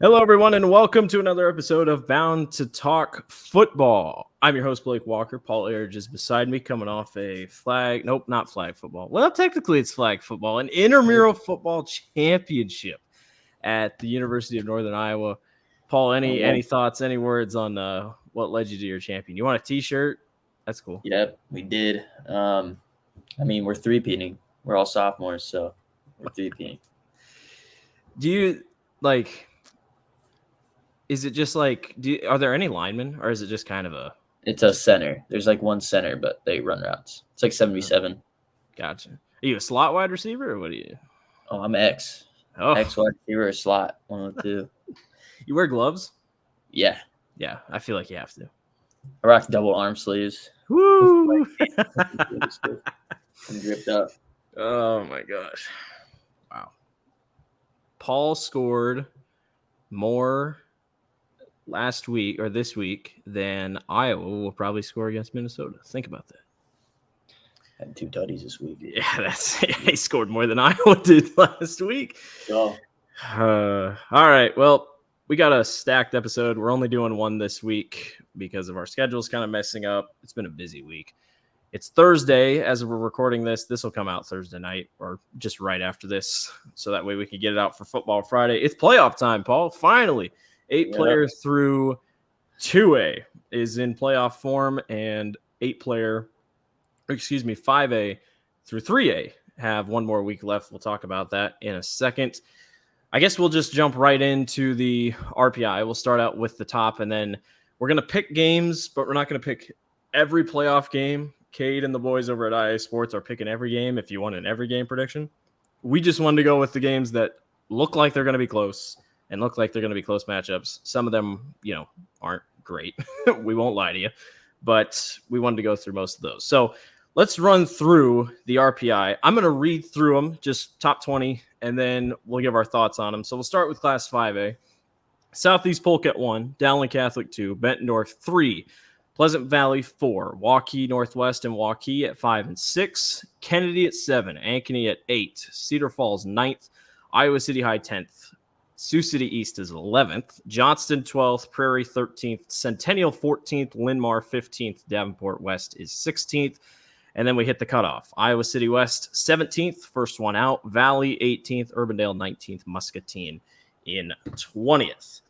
Hello, everyone, and welcome to another episode of Bound to Talk Football. I'm your host, Blake Walker. Paul Ayridge is beside me, coming off a flag. Nope, not flag football. Well, technically, it's flag football, an intramural football championship at the University of Northern Iowa. Paul, any thoughts, any words on what led you to your champion? You want a T-shirt? That's cool. Yep, we did. We're three-peating. We're all sophomores, so we're three-peating. Do you like? Is it just like? Are there any linemen, or is it just kind of a? It's a center. There's like one center, but they run routes. It's like 77. Gotcha. Are you a slot wide receiver, or what are you? Oh, I'm X. Oh, X wide receiver or slot. One of the two. You wear gloves? Yeah. Yeah, I feel like you have to. I rock double arm sleeves. Woo! I'm dripped up. Oh my gosh. Wow. Paul scored more last week or this week than Iowa will probably score against Minnesota. Think about that. Had 2 tutties this week. Yeah, he scored more than Iowa did last week. Oh. All right. Well, we got a stacked episode. We're only doing one this week because of our schedules kind of messing up. It's been a busy week. It's Thursday as we're recording this. This will come out Thursday night or just right after this. So that way we can get it out for Football Friday. It's playoff time, Paul. Finally, 8 players through 2A is in playoff form, and 5A through 3A have one more week left. We'll talk about that in a second. I guess we'll just jump right into the RPI. We'll start out with the top, and then we're going to pick games, but we're not going to pick every playoff game. Cade and the boys over at IA Sports are picking every game if you want an every game prediction. We just wanted to go with the games that look like they're going to be close and look like they're going to be close matchups. Some of them, aren't great. We won't lie to you, but we wanted to go through most of those. So let's run through the RPI. I'm going to read through them, just top 20, and then we'll give our thoughts on them. So we'll start with Class 5A. Southeast Polk at 1, Dowling Catholic 2, Bettendorf 3, Pleasant Valley 4, Waukee Northwest and Waukee at 5 and 6, Kennedy at 7, Ankeny at 8, Cedar Falls 9th, Iowa City High 10th, Sioux City East is 11th, Johnston 12th, Prairie 13th, Centennial 14th, Linn-Mar 15th, Davenport West is 16th, and then we hit the cutoff. Iowa City West 17th, first one out, Valley 18th, Urbandale 19th, Muscatine in 20th.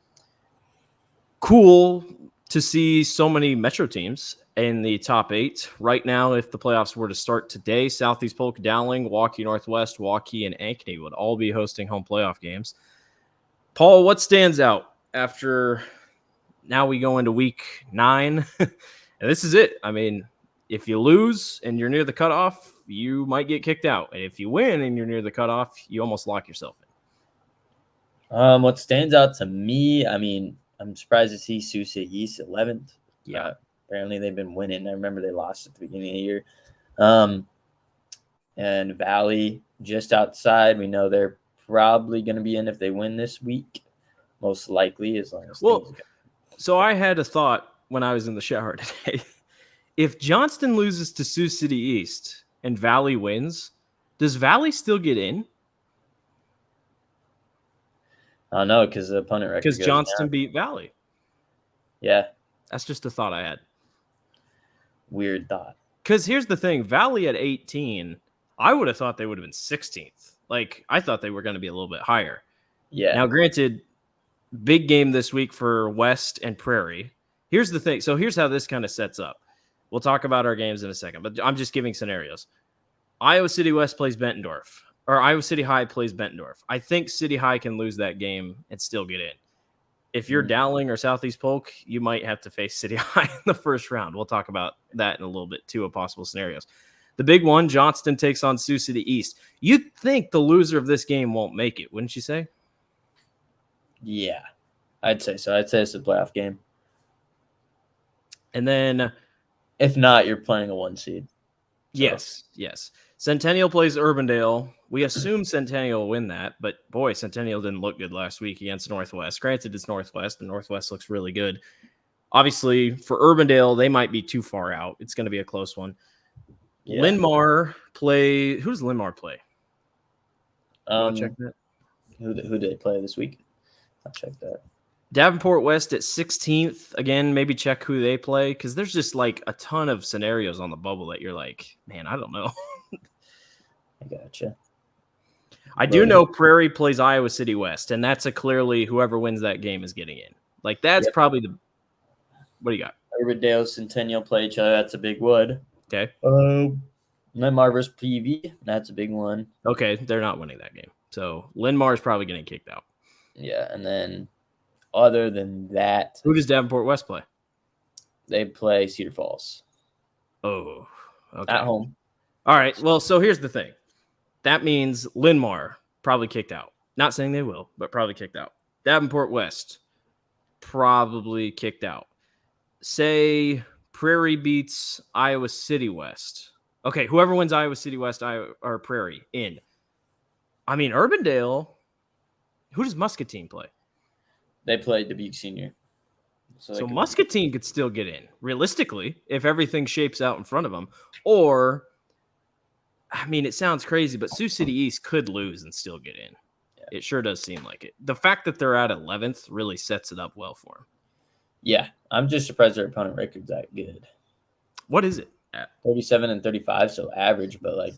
Cool to see so many Metro teams in the top 8. Right now, if the playoffs were to start today, Southeast Polk, Dowling, Waukee Northwest, Waukee, and Ankeny would all be hosting home playoff games. Paul, what stands out after now we go into week 9? And this is it. I mean, if you lose and you're near the cutoff, you might get kicked out. And if you win and you're near the cutoff, you almost lock yourself in. What stands out to me, I'm surprised to see Sioux City East 11th. Yeah. Apparently they've been winning. I remember they lost at the beginning of the year. And Valley just outside. We know they're probably going to be in if they win this week. Most likely, as long as So I had a thought when I was in the shower today. If Johnston loses to Sioux City East and Valley wins, does Valley still get in? I know, because the opponent record because Johnston beat Valley. Yeah. That's just a thought I had. Weird thought. Because here's the thing. Valley at 18, I would have thought they would have been 16th. Like, I thought they were going to be a little bit higher. Yeah. Now, granted, big game this week for West and Prairie. Here's the thing. So here's how this kind of sets up. We'll talk about our games in a second, but I'm just giving scenarios. Iowa City West plays Bettendorf. Or Iowa City High plays Bettendorf. I think City High can lose that game and still get in. If you're Dowling or Southeast Polk, you might have to face City High in the first round. We'll talk about that in a little bit too, of possible scenarios. The big one, Johnston takes on Sioux City East. You'd think the loser of this game won't make it, wouldn't you say? Yeah, I'd say so. I'd say it's a playoff game. And then, if not, you're playing a 1 seed. Yes. Centennial plays Urbandale. We assume Centennial will win that, but boy, Centennial didn't look good last week against Northwest. Granted, it's Northwest, and Northwest looks really good. Obviously, for Urbandale, they might be too far out. It's going to be a close one. Yeah. Linn-Mar play. Who does Linn-Mar play? Check that. Who did they play this week? I'll check that. Davenport West at 16th. Again, maybe check who they play because there's just like a ton of scenarios on the bubble that you're like, man, I don't know. I gotcha. I do know Prairie plays Iowa City West, and that's a clearly whoever wins that game is getting in. Like that's probably the. What do you got? Riverdale Centennial play each other. That's a big one. Okay. Linmar versus PV. That's a big one. Okay, they're not winning that game, so Linmar is probably getting kicked out. Yeah, and then other than that, who does Davenport West play? They play Cedar Falls. Oh, okay. At home. All right. Well, so here's the thing. That means Linmar probably kicked out. Not saying they will, but probably kicked out. Davenport West probably kicked out. Say Prairie beats Iowa City West. Okay, whoever wins Iowa City West or Prairie in. I mean, Urbandale. Who does Muscatine play? They play Dubuque Senior. So Muscatine could still get in, realistically, if everything shapes out in front of them. Or, I mean, it sounds crazy, but Sioux City East could lose and still get in. Yeah. It sure does seem like it. The fact that they're at 11th really sets it up well for them. Yeah, I'm just surprised their opponent record's that good. What is it? 37-35, so average, but like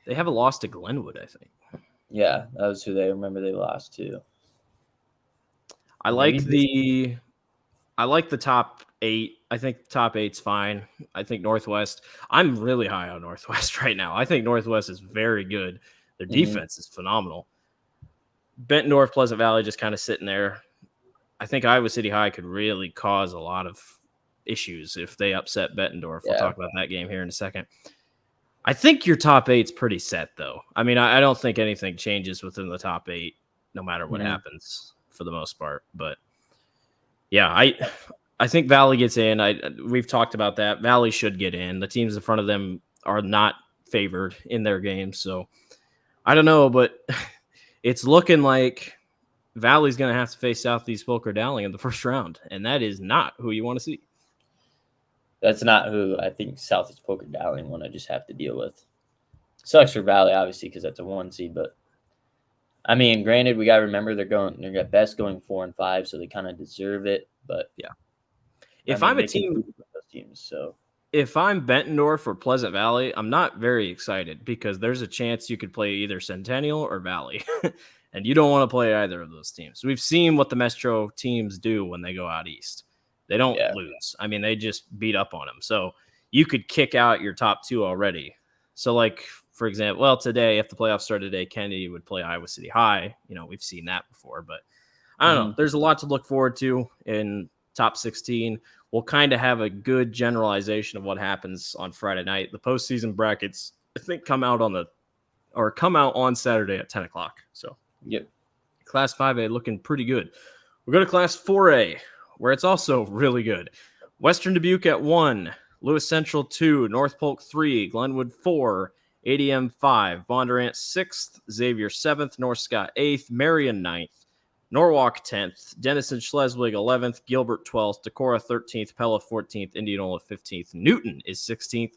they have a loss to Glenwood, I think. Yeah, that was who they lost to. I like the top 8. I think the top 8's fine. I think Northwest. I'm really high on Northwest right now. I think Northwest is very good. Their defense is phenomenal. Bettendorf, Pleasant Valley just kind of sitting there. I think Iowa City High could really cause a lot of issues if they upset Bettendorf. We'll talk about that game here in a second. I think your top 8's pretty set, though. I mean, I don't think anything changes within the top 8, no matter what happens for the most part. But yeah, I think Valley gets in. We've talked about that. Valley should get in. The teams in front of them are not favored in their games, so I don't know, but it's looking like Valley's going to have to face Southeast Polk or Dowling in the first round, and that is not who you want to see. That's not who I think Southeast Polk or Dowling want to just have to deal with. Sucks for Valley, obviously, because that's a 1 seed, but I mean, granted, we got to remember they're at best going 4-5, so they kind of deserve it, but yeah. If I'm a team, if I'm Bettendorf or Pleasant Valley, I'm not very excited because there's a chance you could play either Centennial or Valley, and you don't want to play either of those teams. We've seen what the Metro teams do when they go out east. They don't lose. I mean, they just beat up on them. So you could kick out your top 2 already. So, like, for example, well, today, if the playoffs started today, Kennedy would play Iowa City High. You know, we've seen that before, but I don't know. There's a lot to look forward to in top 16. We'll kind of have a good generalization of what happens on Friday night. The postseason brackets, I think, come out on Saturday at 10 o'clock. So, Class 5A looking pretty good. We'll go to Class 4A, where it's also really good. Western Dubuque at 1, Lewis Central 2, North Polk 3, Glenwood 4, ADM 5, Bondurant 6th, Xavier 7th, North Scott 8th, Marion 9th, Norwalk 10th, Denison Schleswig 11th, Gilbert 12th, Decorah 13th, Pella 14th, Indianola 15th, Newton is 16th,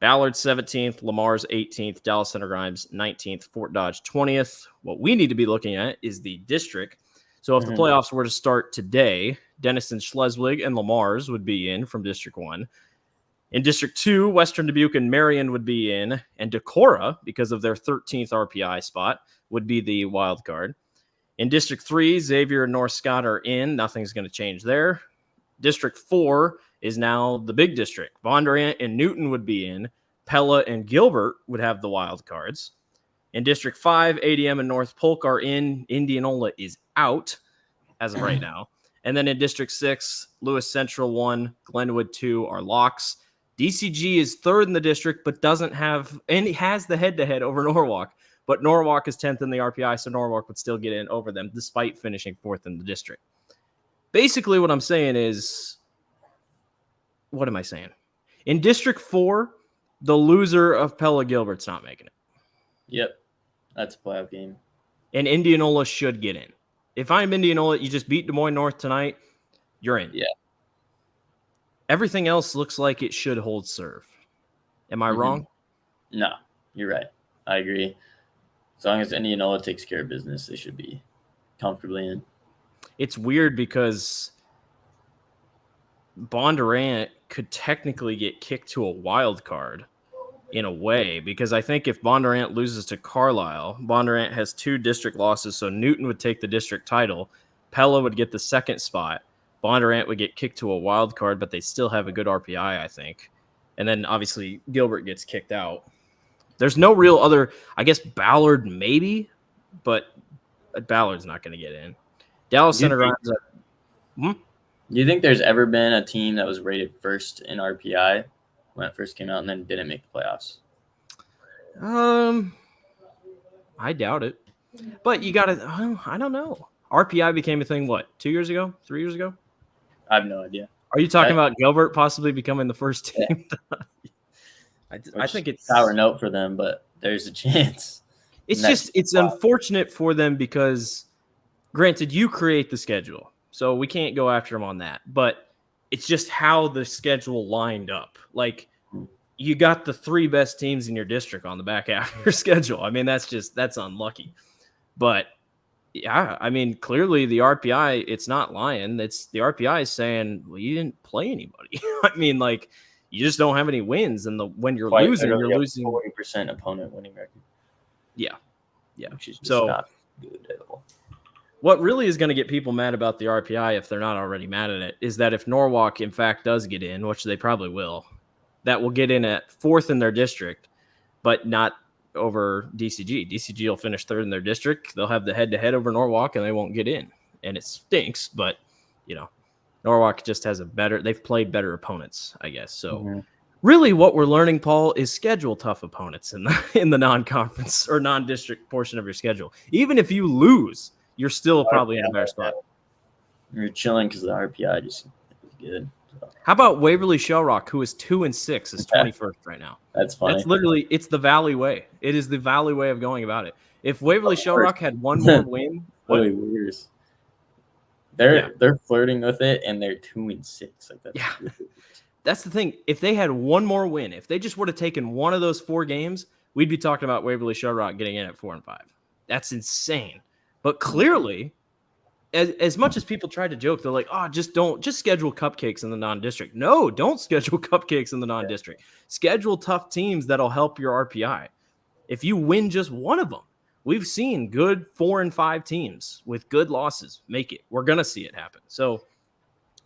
Ballard 17th, Lamar's 18th, Dallas Center Grimes 19th, Fort Dodge 20th. What we need to be looking at is the district. So if the playoffs were to start today, Denison Schleswig and Lamar's would be in from District 1. In District 2, Western Dubuque and Marion would be in, and Decorah, because of their 13th RPI spot, would be the wild card. In District 3, Xavier and North Scott are in. Nothing's going to change there. District 4 is now the big district. Bondurant and Newton would be in. Pella and Gilbert would have the wild cards. In District 5, ADM and North Polk are in. Indianola is out as of right now. And then in District 6, Lewis Central 1, Glenwood 2 are locks. DCG is 3rd in the district, but doesn't have any, has the head-to-head over Norwalk. But Norwalk is 10th in the RPI, so Norwalk would still get in over them, despite finishing 4th in the district. Basically, what I'm saying is, what am I saying? In District 4, the loser of Pella Gilbert's not making it. Yep. That's a playoff game. And Indianola should get in. If I'm Indianola, you just beat Des Moines North tonight, you're in. Yeah. Everything else looks like it should hold serve. Am I wrong? No, you're right. I agree. As long as Indianola takes care of business, they should be comfortably in. it's weird because Bondurant could technically get kicked to a wild card in a way, because I think if Bondurant loses to Carlisle, Bondurant has 2 district losses, so Newton would take the district title, Pella would get the second spot, Bondurant would get kicked to a wild card, but they still have a good RPI, I think. And then obviously Gilbert gets kicked out. There's no real other, I guess Ballard maybe, but Ballard's not going to get in. Dallas Center runs up. Do you think there's ever been a team that was rated first in RPI when it first came out and then didn't make the playoffs? I doubt it. But you got to, I don't know. RPI became a thing, what, 2 years ago? 3 years ago? I have no idea. Are you talking about Gilbert possibly becoming the first team? Yeah. I think it's sour note for them, but there's a chance. It's unfortunate for them because, granted, you create the schedule, so we can't go after them on that. But it's just how the schedule lined up. Like, you got the 3 best teams in your district on the back half of your schedule. I mean, that's unlucky. But yeah, I mean, clearly the RPI, it's not lying. It's the RPI is saying, well, you didn't play anybody. I mean, like, you just don't have any wins, and when you're losing, you're losing 40% opponent winning record. Yeah, which is just so not good at all. What really is going to get people mad about the RPI, if they're not already mad at it, is that if Norwalk in fact does get in, which they probably will, that will get in at 4th in their district, but not over DCG. DCG will finish 3rd in their district. They'll have the head-to-head over Norwalk, and they won't get in. And it stinks, but, Norwalk just has they've played better opponents, I guess. So really what we're learning, Paul, is schedule tough opponents in the non-conference or non-district portion of your schedule. Even if you lose, you're still probably in a better spot. You're chilling because the RPI just is good. So. How about Waverly Shell Rock, who is 2-6, is 21st right now? That's funny. That's literally, it's the Valley way. It is the Valley way of going about it. If Waverly Shell Rock had one more win, really weird. They're flirting with it, and they're 2-6. Like that's That's the thing. If they had one more win, if they just would have taken one of those 4 games, we'd be talking about Waverly Shell Rock getting in at 4-5. That's insane. But clearly, as much as people try to joke, they're like, oh, just schedule cupcakes in the non-district. No, don't schedule cupcakes in the non-district. Schedule tough teams that'll help your RPI. If you win just one of them, we've seen good 4 and 5 teams with good losses make it. We're going to see it happen. So,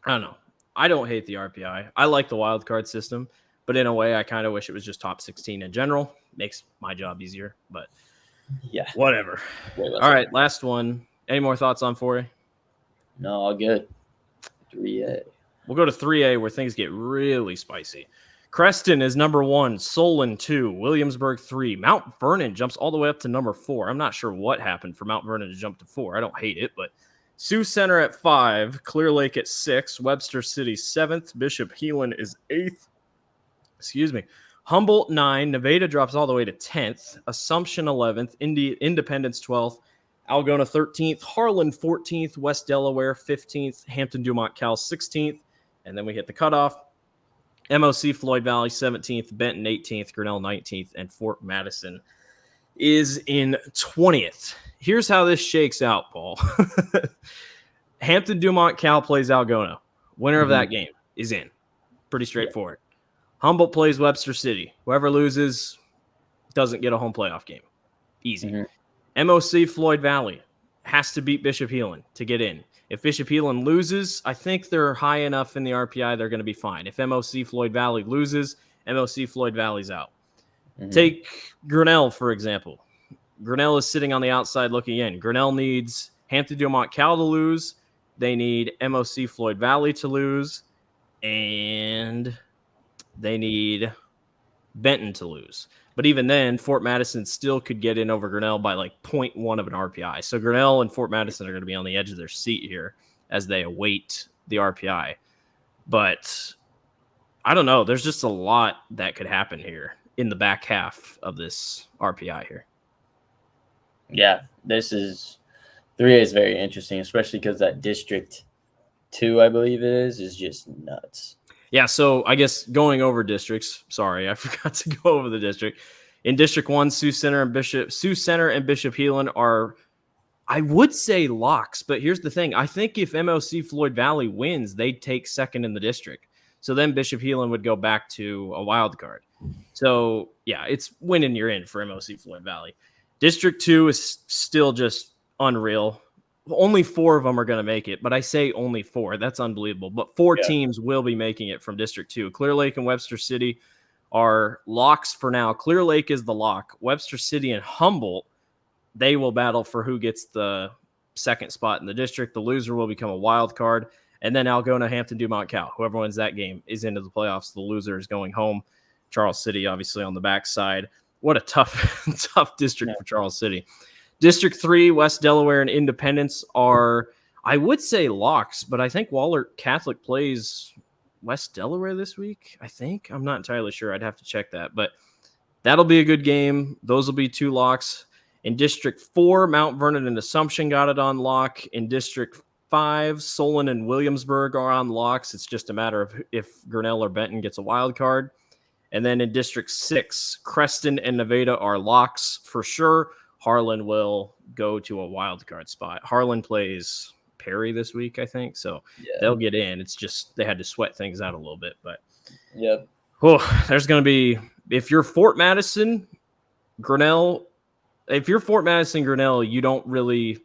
I don't know. I don't hate the RPI. I like the wild card system, but in a way, I kind of wish it was just top 16 in general. Makes my job easier, but yeah, whatever. All right, last one. Any more thoughts on 4A? No, all good. 3A. We'll go to 3A where things get really spicy. Creston is number 1, Solon 2, Williamsburg 3. Mount Vernon jumps all the way up to number 4. I'm not sure what happened for Mount Vernon to jump to 4. I don't hate it, but Sioux Center at 5, Clear Lake at 6, Webster City 7th, Bishop Heelan is 8th. Excuse me. Humboldt 9, Nevada drops all the way to 10th, Assumption 11th, Independence 12th, Algona 13th, Harlan 14th, West Delaware 15th, Hampton Dumont Cal 16th, and then we hit the cutoff. MOC Floyd Valley 17th, Benton 18th, Grinnell 19th, and Fort Madison is in 20th. Here's how this shakes out, Paul. Hampton Dumont Cal plays Algona. Winner of that game is in. Pretty straightforward. Humboldt plays Webster City. Whoever loses doesn't get a home playoff game. Easy. MOC Floyd Valley has to beat Bishop Heelan to get in. If Bishop Heelan loses, I think they're high enough in the RPI, they're going to be fine. If MOC Floyd Valley loses, MOC Floyd Valley's out. Take Grinnell, for example. Grinnell is sitting on the outside looking in. Grinnell needs Hampton Dumont Cal to lose. They need MOC Floyd Valley to lose. And they need Benton to lose. But even then, Fort Madison still could get in over Grinnell by like 0.1 of an RPI. So Grinnell and Fort Madison are going to be on the edge of their seat here as they await the RPI. But I don't know. There's just a lot that could happen here in the back half of this RPI here. Yeah, this is 3A is very interesting, especially because that District 2, I believe it is just nuts. Yeah, so I guess going over districts, sorry, I forgot to go over the district. In District 1, Sioux Center and Bishop Heelan are I would say locks, but here's the thing. I think if MLC Floyd Valley wins, they take second in the district. So then Bishop Heelan would go back to a wild card. So, yeah, it's winning you're in for MLC Floyd Valley. District 2 is still just unreal. Only 4 of them are going to make it, but I say only 4. That's unbelievable. But 4 teams will be making it from District 2. Clear Lake and Webster City are locks for now. Clear Lake is the lock. Webster City and Humboldt, they will battle for who gets the second spot in the district. The loser will become a wild card. And then Algona, Hampton, Dumont, Cal. Whoever wins that game is into the playoffs. The loser is going home. Charles City, obviously, on the backside. What a tough district for Charles City. District 3, West Delaware and Independence are, I would say, locks, but I think Wahlert Catholic plays West Delaware this week, I think. I'm not entirely sure. I'd have to check that. But that'll be a good game. Those will be 2 locks. In District 4, Mount Vernon and Assumption got it on lock. In District 5, Solon and Williamsburg are on locks. It's just a matter of if Grinnell or Benton gets a wild card. And then in District 6, Creston and Nevada are locks for sure. Harlan will go to a wild card spot. Harlan plays Perry this week, I think. So they'll get in. It's just they had to sweat things out a little bit. But there's going to be, if you're Fort Madison, Grinnell, you don't really,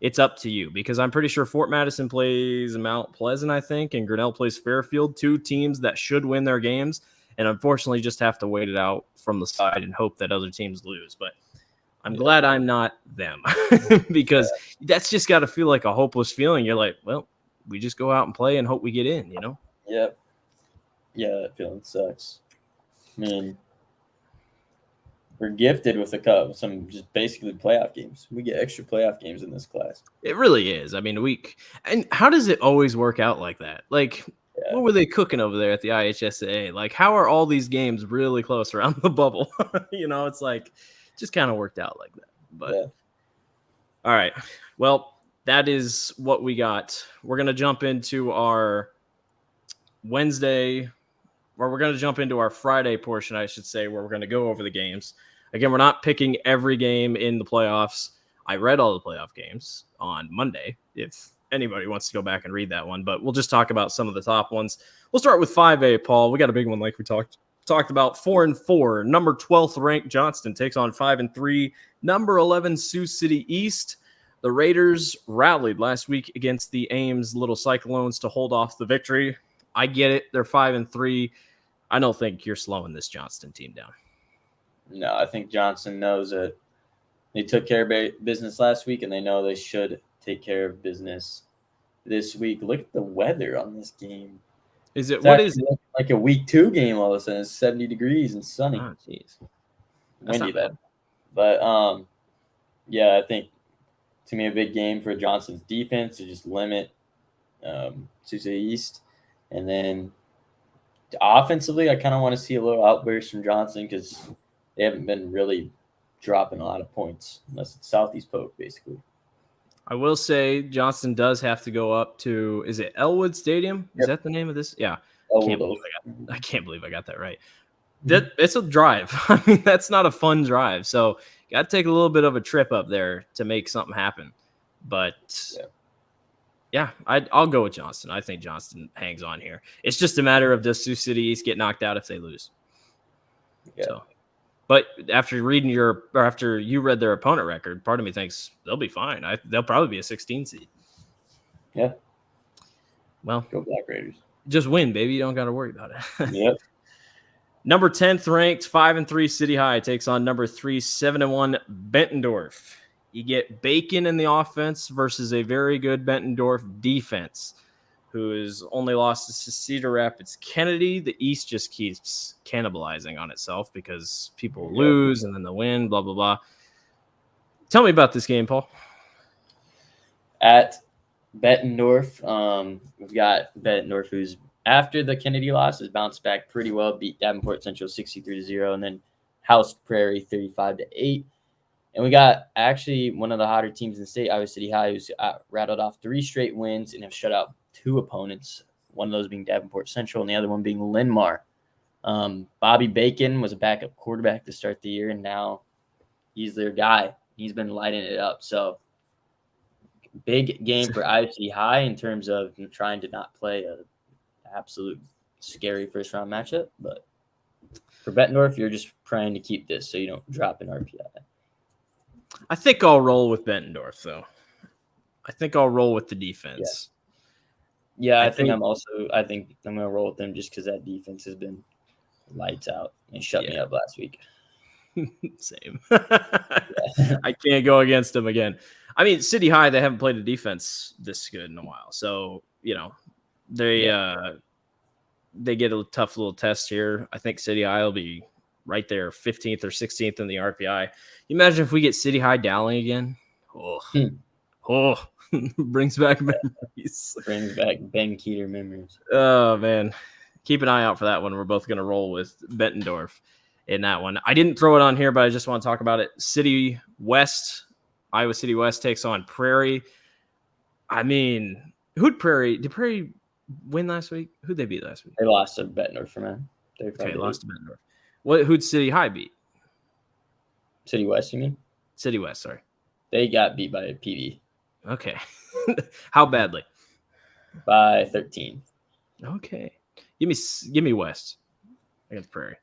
it's up to you because I'm pretty sure Fort Madison plays Mount Pleasant, I think, and Grinnell plays Fairfield, 2 teams that should win their games. And unfortunately, just have to wait it out from the side and hope that other teams lose. But I'm glad I'm not them because that's just got to feel like a hopeless feeling. You're like, well, we just go out and play and hope we get in, you know? Yep. Yeah, that feeling sucks. I mean, we're gifted with some just basically playoff games. We get extra playoff games in this class. It really is. I mean, and how does it always work out like that? Like, what were they cooking over there at the IHSAA? Like, how are all these games really close around the bubble? You know, it's like, just kind of worked out like that. But all right. Well, that is what we got. We're going to jump into our Wednesday, or we're going to jump into our Friday portion, I should say, where we're going to go over the games. Again, we're not picking every game in the playoffs. I read all the playoff games on Monday, if anybody wants to go back and read that one, but we'll just talk about some of the top ones. We'll start with 5A, Paul. We got a big one like we talked about. 4-4. Number 12th ranked Johnston takes on 5-3. Number 11 Sioux City East. The Raiders rallied last week against the Ames Little Cyclones to hold off the victory. I get it. They're 5-3. I don't think you're slowing this Johnston team down. No, I think Johnston knows that they took care of business last week, and they know they should take care of business this week. Look at the weather on this game. What is it? Like a week 2 game all of a sudden. It's 70 degrees and sunny. Oh, jeez. Windy though. But I think to me a big game for Johnston's defense to just limit Sioux City East. And then offensively, I kind of want to see a little outburst from Johnston because they haven't been really dropping a lot of points unless it's Southeast Polk, basically. I will say Johnston does have to go up to, is it Elwood Stadium? Is that the name of this? Yeah. I can't believe I got that right. It's a drive. I mean, that's not a fun drive. So you got to take a little bit of a trip up there to make something happen. But I'll go with Johnston. I think Johnston hangs on here. It's just a matter of does Sioux City East get knocked out if they lose? Yeah. So, but after you read their opponent record, part of me thinks they'll be fine. They'll probably be a 16 seed. Yeah. Well, go Black Raiders. Just win, baby. You don't got to worry about it. Yep. Number 10th ranked 5-3 City High takes on number 3 7-1 Bettendorf. You get Bacon in the offense versus a very good Bettendorf defense, who is only lost to Cedar Rapids Kennedy. The East just keeps cannibalizing on itself because people lose and then they win, blah, blah, blah. Tell me about this game, Paul. At Bettendorf, we've got Bettendorf, who's after the Kennedy loss has bounced back pretty well, beat Davenport Central 63-0, and then House Prairie 35-8. And we got actually one of the hotter teams in the state, Iowa City High, who's rattled off 3 straight wins and have shut out 2 opponents, one of those being Davenport Central and the other one being Linmar. Bobby Bacon was a backup quarterback to start the year, and now he's their guy. He's been lighting it up. So Big game for IFC High in terms of trying to not play a absolute scary first round matchup. But for Bettendorf, you're just trying to keep this so you don't drop an RPI. I think I'll roll with Bettendorf, though. I think I'll roll with the defense. Yeah, I think I'm gonna roll with them just because that defense has been lights out and shut me up last week. Same. I can't go against them again. I mean, City High, they haven't played a defense this good in a while. So, they get a tough little test here. I think City High will be right there, 15th or 16th in the RPI. You imagine if we get City High Dowling again? Brings back memories. Brings back Ben Keeter memories. Oh, man. Keep an eye out for that one. We're both going to roll with Bettendorf in that one. I didn't throw it on here, but I just want to talk about it. City West, Iowa City West takes on Prairie. I mean, did Prairie win last week? Who'd they beat last week? They lost to Bettendorf, man. Okay, lost to Bettendorf. Who'd City High beat? City West, you mean? City West, sorry. They got beat by PV. Okay. How badly? By 13. Okay. Give me West against Prairie.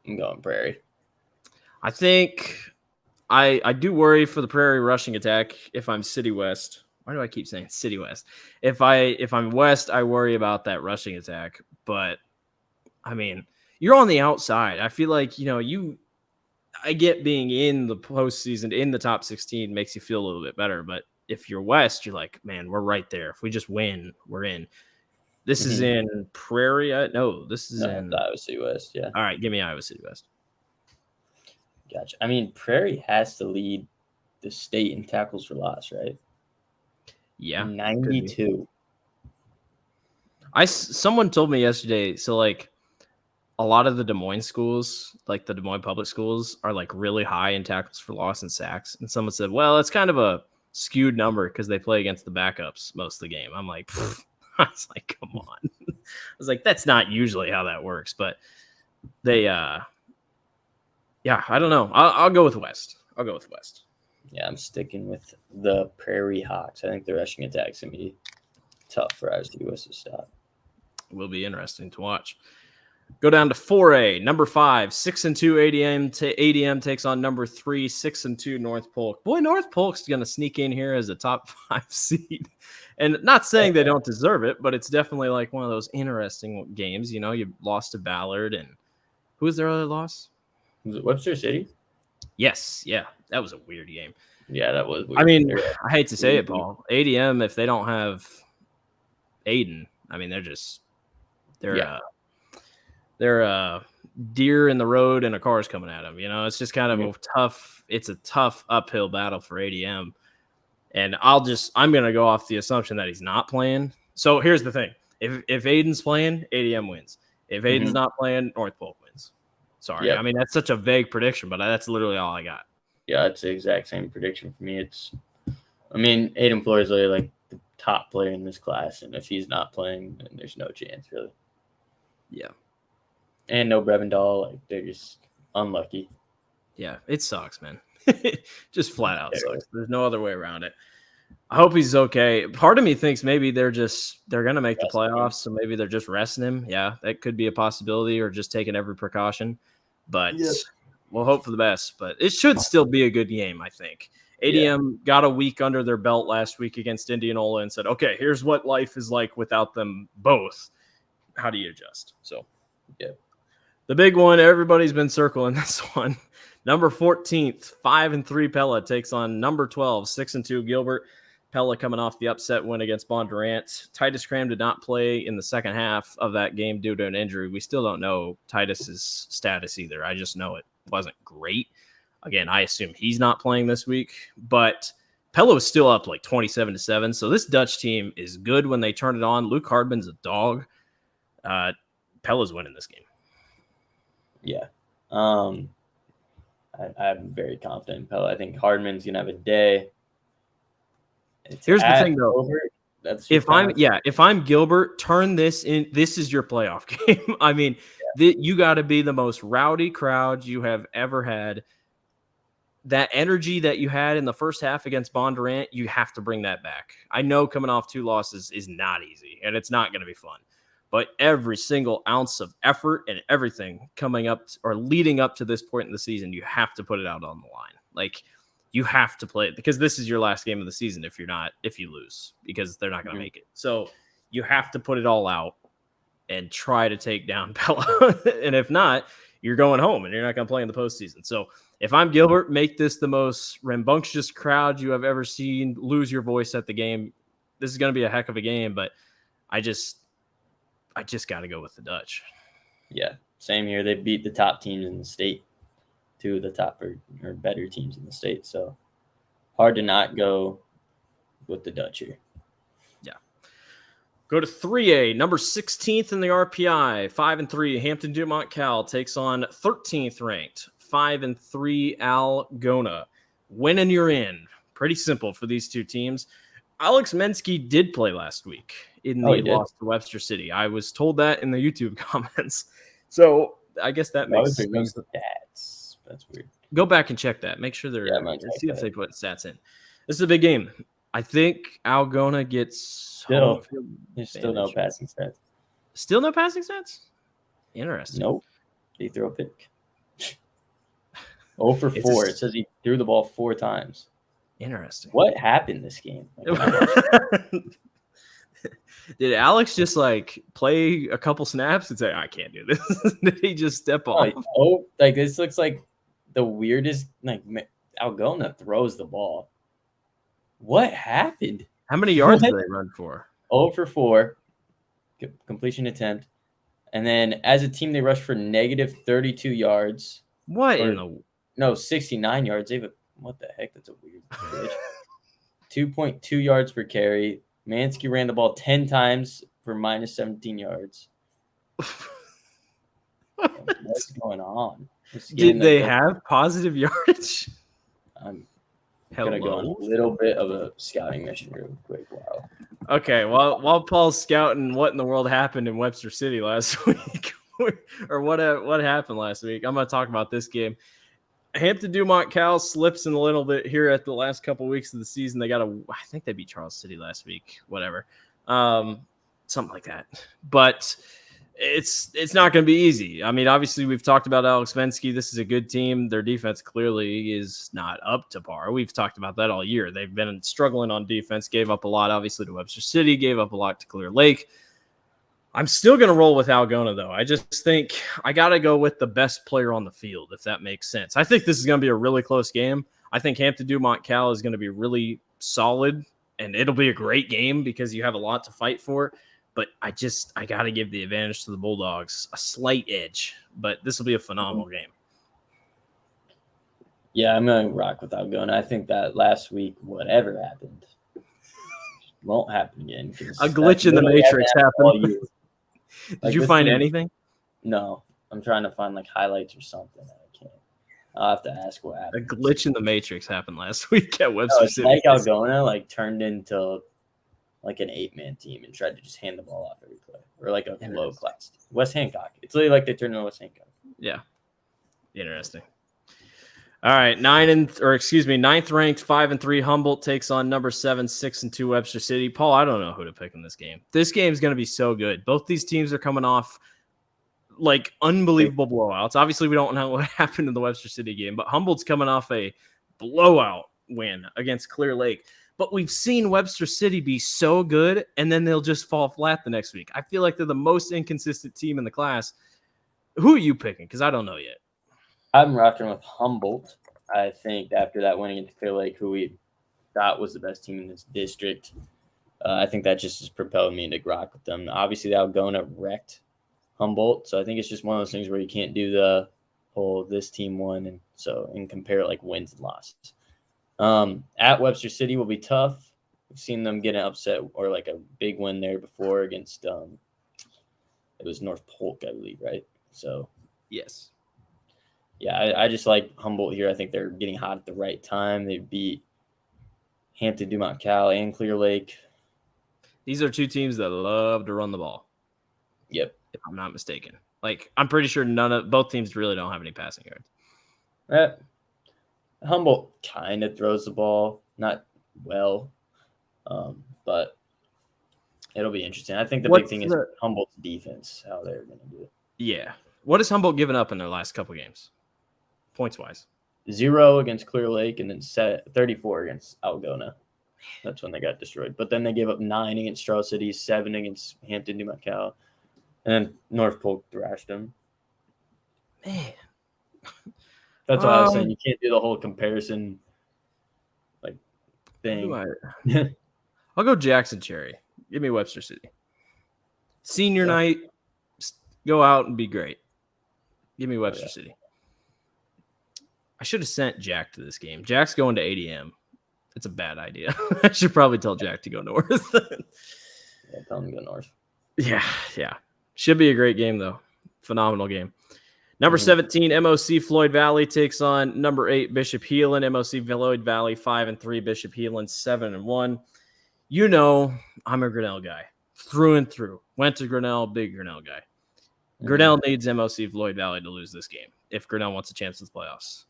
I'm going Prairie. I think I do worry for the Prairie rushing attack if I'm City West. Why do I keep saying City West? If I'm West, I worry about that rushing attack. But I mean, you're on the outside. I feel like, I get being in the postseason in the top 16 makes you feel a little bit better. But if you're West, you're like, man, we're right there. If we just win, we're in. This is in Prairie. This is in Iowa City West. Yeah. All right, give me Iowa City West. Gotcha. I mean, Prairie has to lead the state in tackles for loss, right? Yeah, 92. Someone told me yesterday. So like, a lot of the Des Moines schools, like the Des Moines public schools, are like really high in tackles for loss and sacks. And someone said, well, it's kind of a skewed number because they play against the backups most of the game. I'm like, I was like, come on. I was like, that's not usually how that works. But they, I don't know. I'll go with West. Yeah, I'm sticking with the Prairie Hawks. I think the rushing attack's going to be tough for Iowa City West to stop. Will be interesting to watch. Go down to 4A, number 5, 6-2 ADM takes on number 3, 6-2 North Polk. Boy, North Polk's going to sneak in here as a top 5 seed. And not saying they don't deserve it, but it's definitely like one of those interesting games. You lost to Ballard, and who was their other loss? Was it Webster City? Yes, yeah, that was a weird game. Yeah, that was weird. I mean, I hate to say it, Paul. ADM, if they don't have Aiden, I mean, they're deer in the road and a car's coming at them. It's just kind of a tough uphill battle for ADM. And I'm going to go off the assumption that he's not playing. So here's the thing. If Aiden's playing, ADM wins. If Aiden's not playing, North Polk wins. Sorry. Yep. I mean, that's such a vague prediction, but that's literally all I got. Yeah, it's the exact same prediction for me. Aiden Floyd is like the top player in this class. And if he's not playing, then there's no chance, really. Yeah. And no Brevendal. Like, they're just unlucky. Yeah, it sucks, man. Just flat out sucks. There's no other way around it. I hope he's okay. Part of me thinks maybe they're going to make the playoffs, so maybe they're just resting him. Yeah, that could be a possibility, or just taking every precaution. But we'll hope for the best. But it should still be a good game, I think. ADM got a week under their belt last week against Indianola and said, okay, here's what life is like without them both. How do you adjust? So, the big one, everybody's been circling this one. Number 14th, 5-3 Pella takes on number 12, 6-2 Gilbert. Pella coming off the upset win against Bondurant. Titus Cram did not play in the second half of that game due to an injury. We still don't know Titus's status either. I just know it wasn't great. Again, I assume he's not playing this week, but Pella was still up like 27-7. So this Dutch team is good when they turn it on. Luke Hardman's a dog. Pella's winning this game. Yeah. I'm very confident in Pella. I think Hardman's going to have a day. Here's the thing, though. If I'm Gilbert, turn this in. This is your playoff game. I mean, you got to be the most rowdy crowd you have ever had. that energy that you had in the first half against Bondurant, you have to bring that back. I know coming off 2 losses is not easy, and it's not going to be fun. But every single ounce of effort and everything coming up or leading up to this point in the season, you have to put it out on the line. Like, you have to play it because this is your last game of the season if you lose, because they're not going to make it. So you have to put it all out and try to take down Pella. And if not, you're going home and you're not going to play in the postseason. So if I'm Gilbert, make this the most rambunctious crowd you have ever seen. Lose your voice at the game. This is going to be a heck of a game, but I just got to go with the Dutch. Yeah, same here. They beat the top teams in the state, 2 of the top or better teams in the state. So hard to not go with the Dutch here. Yeah. Go to 3A, number 16th in the RPI, 5-3. Hampton Dumont Cal takes on 13th ranked, 5-3 Algona. Win and you're in. Pretty simple for these two teams. Alex Mensky did play last week in the loss to Webster City. I was told that in the YouTube comments. So I guess that makes sense. That's weird. Go back and check that. Make sure they're see if they put stats in. This is a big game. I think Algona gets there's still no passing stats. Still no passing stats? Interesting. Nope. He threw a pick. 0 for 4. It says he threw the ball 4 times. Interesting. What happened this game? Did Alex just play a couple snaps and say, I can't do this? Did he just step off? Oh, this looks like the weirdest. Algona throws the ball. What happened? How many yards did they run for? 0 for 4 completion attempt. And then as a team, they rushed for negative 32 yards. What? No, 69 yards. What the heck? That's a weird pitch. 2.2 yards per carry. Mansky ran the ball 10 times for minus 17 yards. What's going on? Did they have positive yardage? I'm going to go on a little bit of a scouting mission real quick. Wow. Okay, while Paul's scouting what in the world happened in Webster City last week, or what happened last week, I'm going to talk about this game. Hampton Dumont Cal slips in a little bit here at the last couple of weeks of the season. I think they beat Charles City last week, whatever, something like that. But it's not going to be easy. I mean, obviously we've talked about Alex Mensky. This is a good team. Their defense clearly is not up to par. We've talked about that all year. They've been struggling on defense, gave up a lot, obviously, to Webster City, gave up a lot to Clear Lake. I'm still going to roll with Algona, though. I just think I got to go with the best player on the field, if that makes sense. I think this is going to be a really close game. I think Hampton Dumont Cal is going to be really solid, and it'll be a great game because you have a lot to fight for. But I got to give the advantage to the Bulldogs, a slight edge. But this will be a phenomenal game. Yeah, I'm going to rock with Algona. I think that last week, whatever happened, won't happen again. A glitch in the Matrix happened. Did you find anything? No. I'm trying to find highlights or something. I can't. I'll have to ask what happened. A glitch in the Matrix happened last week at Webster City. Algona turned into an 8-man team and tried to just hand the ball off every play. Or a low class. West Hancock. It's literally they turned into West Hancock. Yeah. Interesting. All right, 9th ranked 5-3 Humboldt takes on number 7 6-2 Webster City. Paul, I don't know who to pick in this game. This game is going to be so good. Both these teams are coming off unbelievable blowouts. Obviously, we don't know what happened in the Webster City game, but Humboldt's coming off a blowout win against Clear Lake. But we've seen Webster City be so good, and then they'll just fall flat the next week. I feel like they're the most inconsistent team in the class. Who are you picking? Because I don't know yet. I'm rocking with Humboldt. I think after that win against Clear Lake, who we thought was the best team in this district, I think that just has propelled me to rock with them. Obviously, the Algona wrecked Humboldt, so I think it's just one of those things where you can't do the whole this team won and compare it wins and losses. At Webster City will be tough. We've seen them get an upset or a big win there before against it was North Polk, I believe, right? So yes. Yeah, I just like Humboldt here. I think they're getting hot at the right time. They beat Hampton Dumont Cal and Clear Lake. These are two teams that love to run the ball. Yep. If I'm not mistaken. I'm pretty sure both teams really don't have any passing yards. Humboldt kind of throws the ball, not well, but it'll be interesting. I think the big thing is Humboldt's defense, how they're going to do it. Yeah. What has Humboldt given up in their last couple games, points-wise? 0 against Clear Lake and then 34 against Algona. That's when they got destroyed. But then they gave up 9 against Straw City, 7 against Hampton, New Macau, and then North Polk thrashed them. Man. That's why I was saying you can't do the whole comparison thing. I'll go Jackson Cherry. Give me Webster City. Senior night, go out and be great. Give me Webster City. I should have sent Jack to this game. Jack's going to ADM. It's a bad idea. I should probably tell Jack to go north. Tell him to go north. Yeah. Should be a great game, though. Phenomenal game. Number 17, MOC Floyd Valley takes on number 8, Bishop Heelan. MOC Floyd Valley 5-3, Bishop Heelan 7-1. You know, I'm a Grinnell guy through and through. Went to Grinnell, big Grinnell guy. Grinnell needs MOC Floyd Valley to lose this game if Grinnell wants a chance at the playoffs.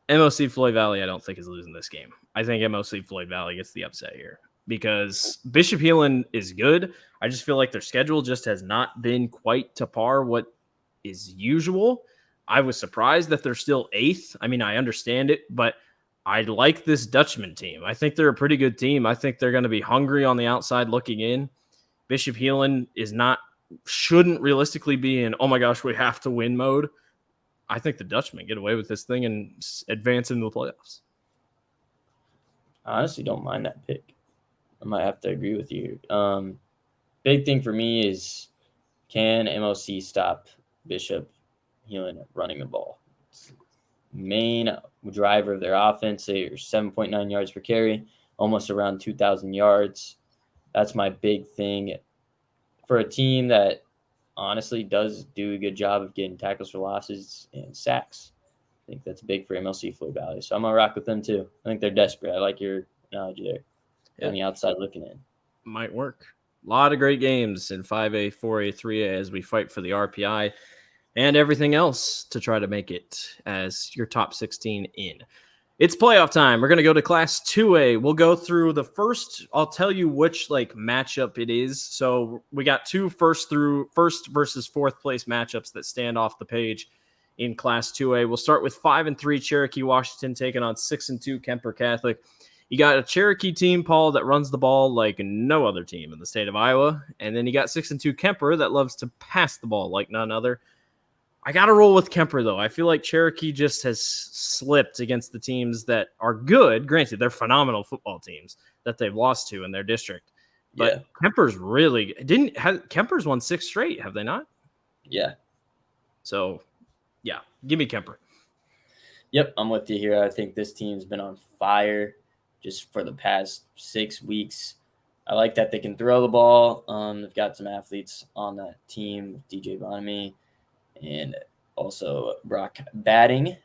MOC Floyd Valley, I don't think, is losing this game. I think MOC Floyd Valley gets the upset here because Bishop Heelan is good. I just feel like their schedule just has not been quite to par what is usual. I was surprised that they're still 8th. I mean, I understand it, but I like this Dutchman team. I think they're a pretty good team. I think they're going to be hungry on the outside looking in. Bishop Heelan shouldn't realistically be in, oh my gosh, we have to win mode. I think the Dutchmen get away with this thing and advance into the playoffs. I honestly don't mind that pick. I might have to agree with you. Big thing for me is, can MOC stop Bishop Heelan running the ball? It's main driver of their offense. They are 7.9 yards per carry, almost around 2,000 yards. That's my big thing for a team that honestly does do a good job of getting tackles for losses and sacks. I think that's big for MLC Floyd Valley. So I'm going to rock with them too. I think they're desperate. I like your analogy there. On the outside looking in. Might work. A lot of great games in 5A, 4A, 3A as we fight for the RPI and everything else to try to make it as your top 16 in. It's playoff time. We're going to go to Class 2A. We'll go through the first. I'll tell you which matchup it is. So we got 2 first versus 4th place matchups that stand off the page in Class 2A. We'll start with 5-3 Cherokee Washington taking on 6-2 Kemper Catholic. You got a Cherokee team, Paul, that runs the ball like no other team in the state of Iowa. And then you got 6-2 Kemper that loves to pass the ball like none other. I got to roll with Kemper, though. I feel like Cherokee just has slipped against the teams that are good. Granted, they're phenomenal football teams that they've lost to in their district. But Kemper's really – Kemper's won 6 straight, have they not? Yeah. So, give me Kemper. Yep, I'm with you here. I think this team's been on fire just for the past 6 weeks. I like that they can throw the ball. They've got some athletes on that team, DJ Bonamy and also Brock Batting.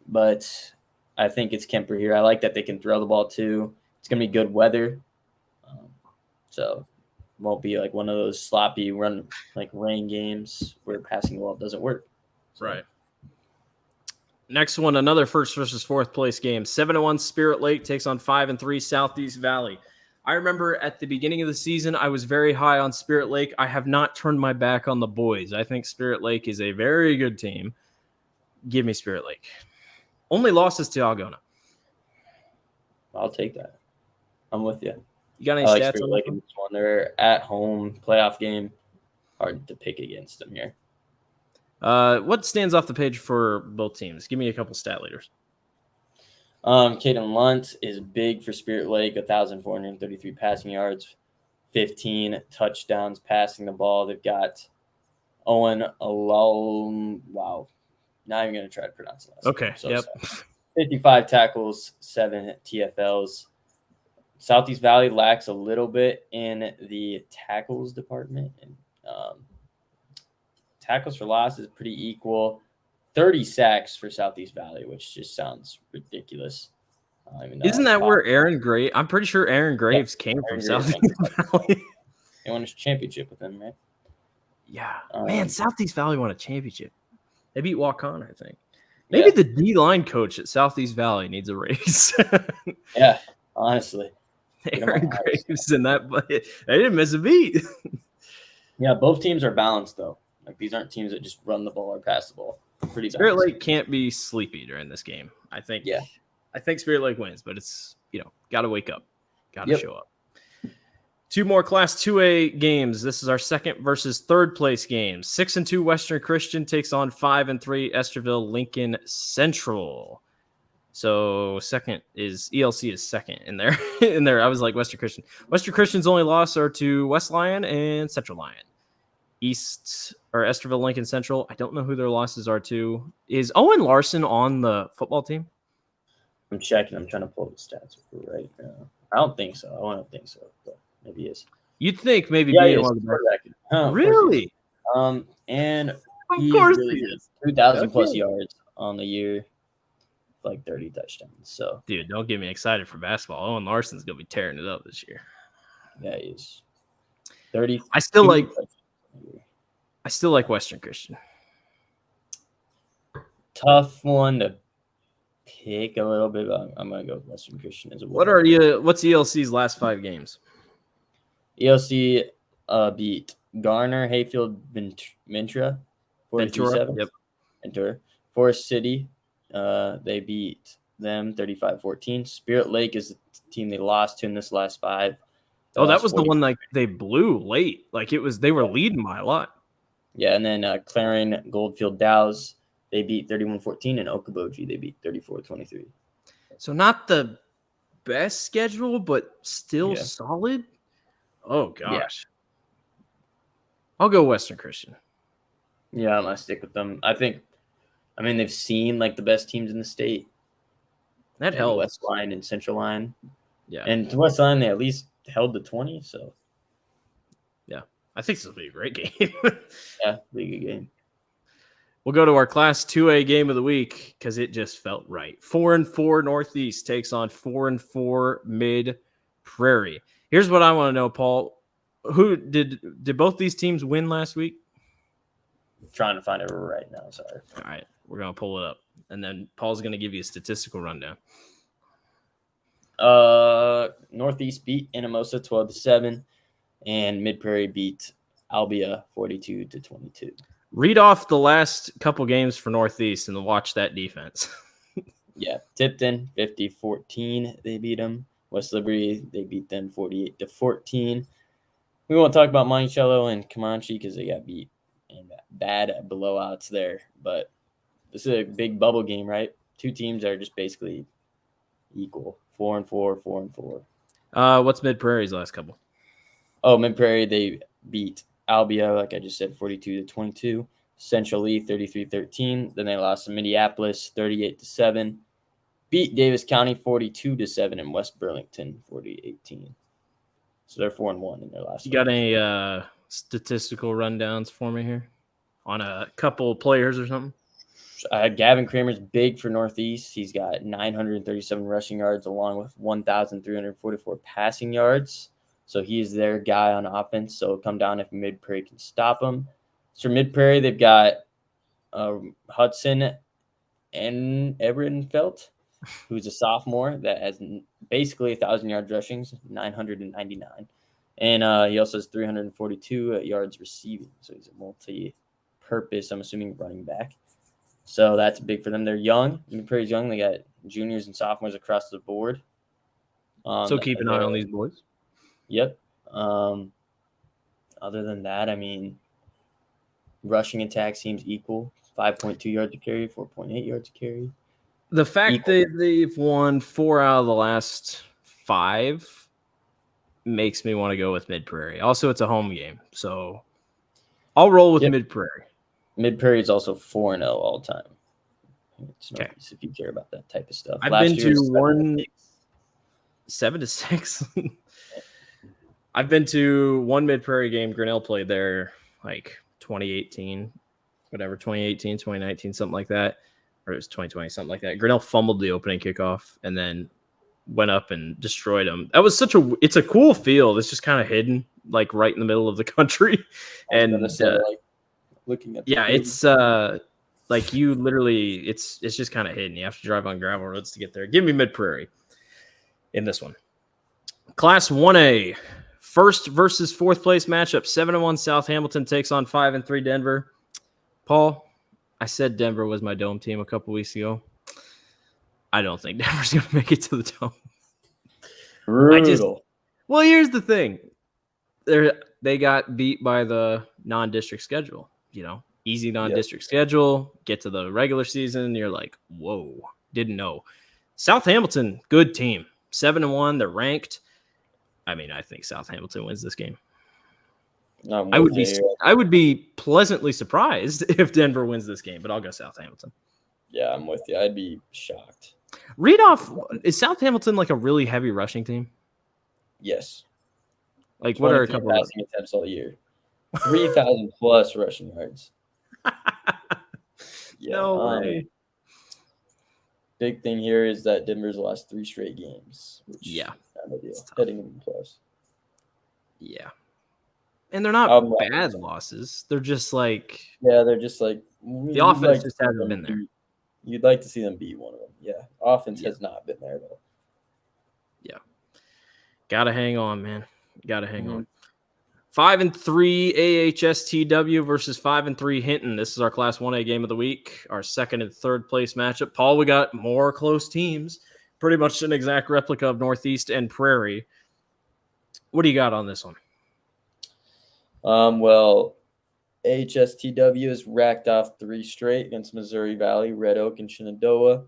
But I think it's Kemper here. I like that they can throw the ball too. It's going to be good weather. So it won't be like one of those sloppy rain games where passing the ball doesn't work. So. Right. Next one, another 1st versus 4th place game. 7-1 Spirit Lake takes on 5-3 Southeast Valley. I remember at the beginning of the season, I was very high on Spirit Lake. I have not turned my back on the boys. I think Spirit Lake is a very good team. Give me Spirit Lake. Only losses to Algona. I'll take that. I'm with you. You got any stats Spirit Lake in this one? They're at home, playoff game. Hard to pick against them here. What stands off the page for both teams? Give me a couple stat leaders. Caden Lunt is big for Spirit Lake, 1,433 passing yards, 15 touchdowns passing the ball. They've got Owen Alum. Wow. Not even going to try to pronounce it. Okay. Yep. 55 tackles, 7 TFLs. Southeast Valley lacks a little bit in the tackles department. And tackles for loss is pretty equal. 30 sacks for Southeast Valley, which just sounds ridiculous. Isn't that where Aaron Graves? I'm pretty sure Aaron Graves came from Southeast Valley. They won a championship with him, right? Yeah. Man, Southeast Valley won a championship. They beat Waukon, I think. Maybe the D-line coach at Southeast Valley needs a raise. Yeah, honestly. Aaron Graves and that, but they didn't miss a beat. Yeah, both teams are balanced, though. Like, these aren't teams that just run the ball or pass the ball. Pretty Spirit balanced. Lake can't be sleepy during this game. I think Spirit Lake wins, but it's, got to wake up. Got to show up. 2 more Class 2A games. This is our second versus third place games. 6-2 Western Christian takes on 5-3 Esterville Lincoln Central. So second is ELC is second in there. I was like Western Christian. Western Christian's only loss are to West Lyon and Central Lyon. East or Esterville Lincoln Central, I don't know who their losses are to. Is Owen Larson on the football team? I'm checking. I'm trying to pull the stats right now. I don't think so. But maybe he is. You'd think maybe being one of the best. Really? And of course really he is. 2,000 plus yards on the year, like 30 touchdowns. So, dude, don't get me excited for basketball. Owen Larson's gonna be tearing it up this year. Yeah, he is. 30. I still like Western Christian. Tough one to pick a little bit, but I'm gonna go with Western Christian as well. What's ELC's last 5 games? ELC beat Garner, Hayfield, Ventura, 43-7. Yep. Ventura. Forest City, they beat them 35-14. Spirit Lake is the team they lost to in this last 5. That was the one like they blew late. Like they were leading by a lot. Yeah, and then Clarion, Goldfield, Dows, they beat 31-14, and Okoboji, they beat 34-23. So not the best schedule, but still solid. Oh gosh. Yeah. I'll go Western Christian. Yeah, I'm gonna stick with them. They've seen like the best teams in the state. That helps. West Line and Central Line. Yeah. And West Line, they at least held the 20, so yeah. I think this will be a great game. Yeah, be a good game. We'll go to our Class 2A game of the week because it just felt right. 4-4 Northeast takes on 4-4 Mid Prairie. Here's what I want to know, Paul. Who did both these teams win last week? I'm trying to find it right now. Sorry. All right, we're gonna pull it up, and then Paul's gonna give you a statistical rundown. Northeast beat Inamosa 12-7, and Mid Prairie beat Albia 42-22. Read off the last couple games for Northeast and watch that defense. Yeah, Tipton 50-14. They beat them. West Liberty, they beat them 48-14. We won't talk about Monticello and Comanche because they got beat in bad blowouts there. But this is a big bubble game, right? 2 teams are just basically equal. 4-4, 4-4. What's Mid Prairie's last couple? Oh, Mid Prairie, they beat Albia, like I just said, 42-22. Central Lee, 33-13. Then they lost to Minneapolis, 38-7. Beat Davis County 42-7 and West Burlington 40-18. So they're 4-1 in their last. You got any statistical rundowns for me here on a couple players or something? Gavin Kramer's big for Northeast. He's got 937 rushing yards along with 1,344 passing yards. So he's their guy on offense. So it'll come down if Mid Prairie can stop him. So for Mid Prairie, they've got Hudson and Ebrenfeld, who's a sophomore that has basically 1,000 yards rushing, 999. And he also has 342 yards receiving. So he's a multi-purpose, I'm assuming, running back. So that's big for them. They're young. Mid Prairie's young. They got juniors and sophomores across the board. So keep an eye on these boys. Yep. Other than that, rushing attack seems equal. 5.2 yards a carry, 4.8 yards a carry. The fact that they've won 4 out of the last 5 makes me want to go with Mid Prairie. Also, it's a home game, so I'll roll with Mid Prairie. Mid Prairie is also 4-0 all time. It's nice if you care about that type of stuff. I've been to 7-6. I've been to one Mid Prairie game. Grinnell played there like 2018, 2019, something like that. Or it was 2020, something like that. Grinnell fumbled the opening kickoff and then went up and destroyed them. That was it's a cool field. It's just kind of hidden, like right in the middle of the country. And looking at it's Like you literally, it's just kind of hidden. You have to drive on gravel roads to get there. Give me Mid Prairie in this one. Class 1A, first versus fourth place matchup. 7-1 South Hamilton takes on 5-3 Denver. Paul, I said Denver was my dome team a couple weeks ago. I don't think Denver's going to make it to the dome. Brutal. Well, here's the thing. They got beat by the non-district schedule, easy non-district schedule, get to the regular season. You're like, whoa, didn't know. South Hamilton, good team. 7-1, they're ranked. I mean, I think South Hamilton wins this game. I would be pleasantly surprised if Denver wins this game, but I'll go South Hamilton. Yeah, I'm with you. I'd be shocked. Read off, is South Hamilton like a really heavy rushing team? Yes. Like what are a couple of passing attempts all year? 3,000 plus rushing yards. No way. Big thing here is that Denver's lost 3 straight games. Which yeah. Not ideal. Heading in the playoffs. Yeah. And they're not bad losses. They're just like... Yeah, they're just like... The offense just hasn't been there. You'd like to see them beat one of them. Yeah. Offense has not been there, though. Yeah. Gotta hang on, man. Gotta hang on. 5-3 AHSTW versus 5-3 Hinton. This is our Class 1A game of the week. Our second and third place matchup. Paul, we got more close teams. Pretty much an exact replica of Northeast and Prairie. What do you got on this one? Well, AHSTW has racked off 3 straight against Missouri Valley, Red Oak, and Shenandoah.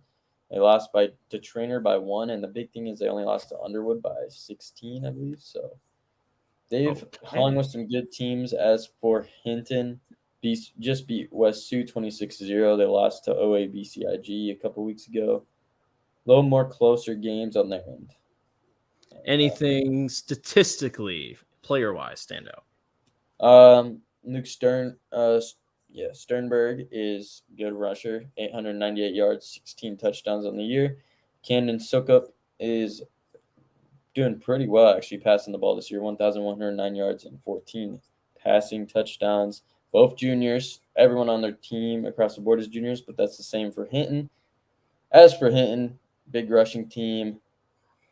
They lost to Trainer by 1, and the big thing is they only lost to Underwood by 16, I believe. So they've hung with some good teams. As for Hinton, just beat West Sioux 26-0. They lost to OABCIG a couple weeks ago. A little more closer games on their end. Anything statistically, player-wise, stand out? Luke Sternberg is good rusher, 898 yards, 16 touchdowns on the year. Camden Sukup is doing pretty well, actually, passing the ball this year, 1,109 yards and 14 passing touchdowns. Both juniors. Everyone on their team across the board is juniors, but that's the same for Hinton. As for Hinton, big rushing team,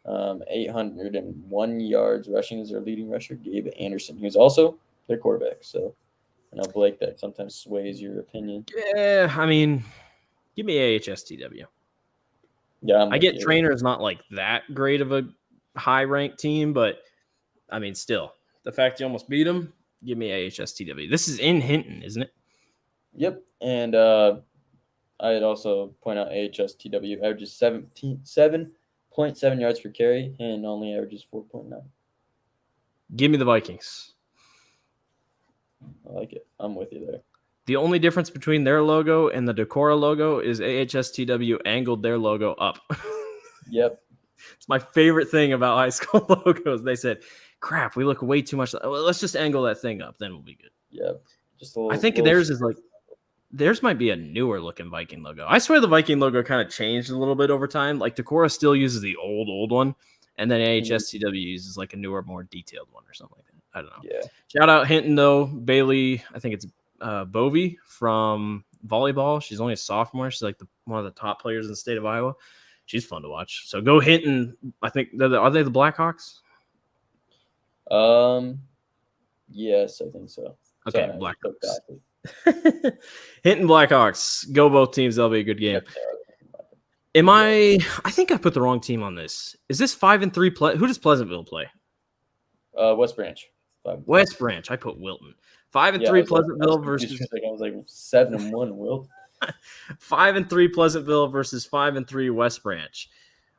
801 yards rushing is their leading rusher, Gabe Anderson, who's also their quarterback. So I know, Blake, that sometimes sways your opinion. Yeah, I mean, give me AHSTW. Yeah, I get Trainer is not like that great of a high-ranked team, but I mean, still, the fact you almost beat them, give me AHSTW. This is in Hinton, isn't it? Yep, and I'd also point out AHSTW averages 7.7 yards per carry and only averages 4.9. Give me the Vikings. I like it. I'm with you there. The only difference between their logo and the Decorah logo is AHSTW angled their logo up. Yep. It's my favorite thing about high school logos. They said, crap, we look way too much. Well, let's just angle that thing up. Then we'll be good. Yep. Just a little, I think theirs is like, theirs might be a newer looking Viking logo. I swear the Viking logo kind of changed a little bit over time. Like Decorah still uses the old one. And then AHSTW uses like a newer, more detailed one or something like that. I don't know. Yeah. Shout out Hinton, though. Bailey, I think it's Bovey from volleyball. She's only a sophomore. She's like one of the top players in the state of Iowa. She's fun to watch. So go Hinton. I think, are they the Blackhawks? Yes, I think so. Okay, sorry, Blackhawks. Hinton Blackhawks. Go both teams. That'll be a good game. I think I put the wrong team on this. Is this 5-3? Who does Pleasantville play? West Branch. West Branch. I put Wilton. 5-3 Pleasantville versus. I was like 7-1 Wilton. 5-3 Pleasantville versus 5-3 West Branch.